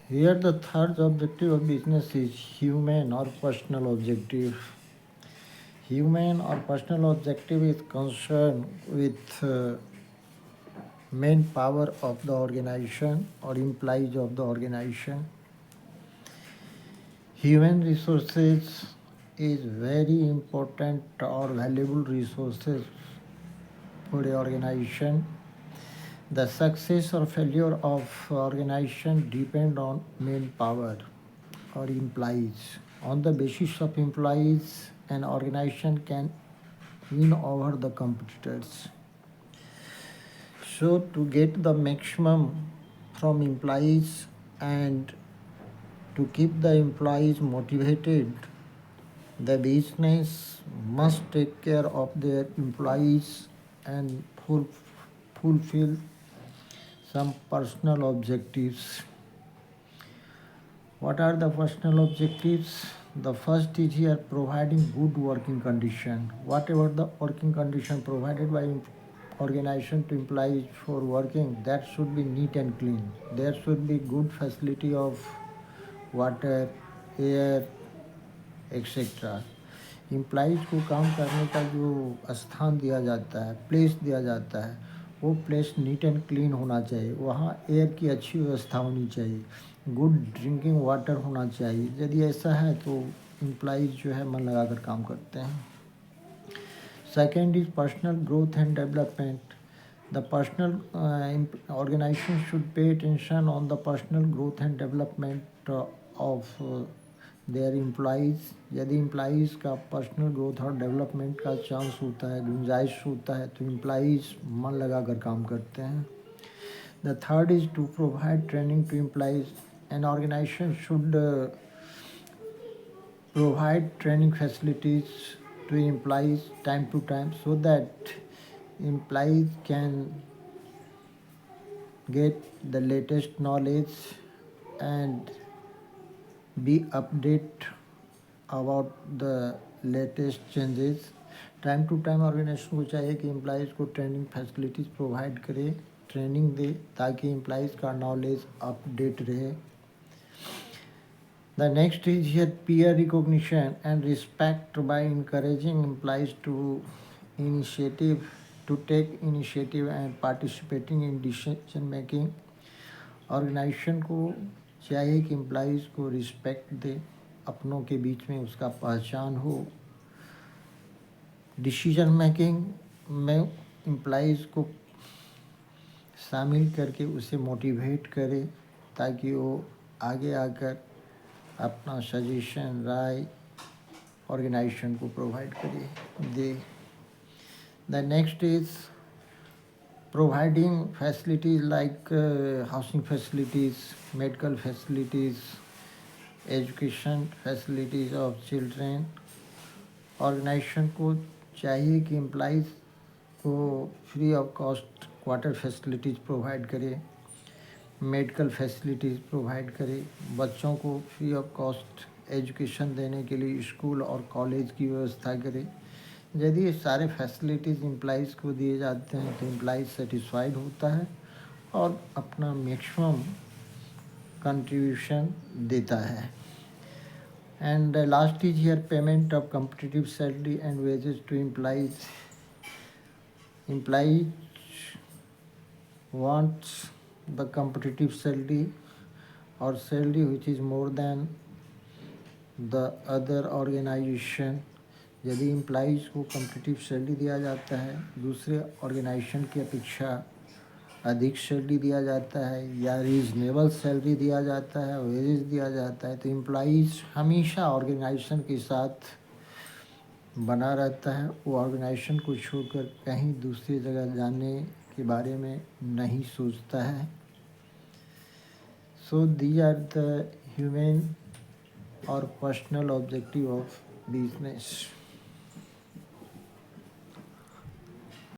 Here, the third objective of business is human or personal objective. Human or personal objective is concerned with main power of the organization or employees of the organization. Human resources is very important or valuable resources for the organization. The success or failure of organization depend on manpower or employees. On the basis of employees, an organization can win over the competitors. So to get the maximum from employees and to keep the employees motivated, the business must take care of their employees and fulfill some personal objectives. What are the personal objectives? The first is here providing good working condition. Whatever the working condition provided by organization to employees for working, that should be neat and clean. There should be good facility of water, air, etc. Employees को काम करने का जो स्थान दिया जाता है, place दिया जाता है, वो प्लेस नीट एंड क्लीन होना चाहिए। वहाँ एयर की अच्छी व्यवस्था होनी चाहिए, गुड ड्रिंकिंग वाटर होना चाहिए। यदि ऐसा है तो एम्प्लॉइज़ जो है मन लगाकर काम करते हैं। Second is personal growth and development. The personal organisation should pay attention on the personal growth and development of their employees. यदि एम्प्लॉइज़ का पर्सनल ग्रोथ और डेवलपमेंट का चांस होता है, गुंजाइश होता है, तो एम्प्लॉइज़ मन लगाकर काम करते हैं। The third is to provide training to employees. An organisation should provide training facilities to employees time to time so that employees can get the latest knowledge and be update about the latest changes. Time to time organisation को चाहिए कि employees को training facilities provide करे, training दे, ताकि employees का knowledge update रहे। The next is here peer recognition and respect by encouraging employees to take initiative and participating in decision making. Organisation को चाहिए कि एम्प्लॉइज़ को रिस्पेक्ट दे, अपनों के बीच में उसका पहचान हो। डिसीजन मेकिंग में एम्प्लॉइज़ को शामिल करके उसे मोटिवेट करे, ताकि वो आगे आकर अपना सजेशन, राय ऑर्गेनाइजेशन को प्रोवाइड करे दे। The next is providing facilities like housing facilities, medical facilities, education facilities of children. Organisation को चाहिए कि एम्प्लॉइज़ को free of cost quarter facilities provide करे, मेडिकल फैसिलिटीज़ प्रोवाइड करे, बच्चों को फ्री ऑफ कॉस्ट एजुकेशन देने के लिए स्कूल और कॉलेज की व्यवस्था करे। यदि ये सारे फैसिलिटीज़ एम्प्लॉइज़ को दिए जाते हैं तो एम्प्लॉइज़ सेटिस्फाइड होता है और अपना मैक्सिमम कंट्रीब्यूशन देता है। And last is here payment of competitive salary and wages to employees. Employees wants the competitive salary or salary which is more than the other organization। यदि एम्प्लॉइज़ को competitive salary दिया जाता है, दूसरे organisation की अपेक्षा अधिक सैलरी दिया जाता है या रीजनेबल सैलरी दिया जाता है, वेजेस दिया जाता है, तो एम्प्लॉइज़ हमेशा ऑर्गेनाइजेशन के साथ बना रहता है। वो ऑर्गेनाइजेशन को छोड़कर कहीं दूसरी जगह जाने के बारे में नहीं सोचता है। So these are the human और पर्सनल ऑब्जेक्टिव ऑफ बिजनेस।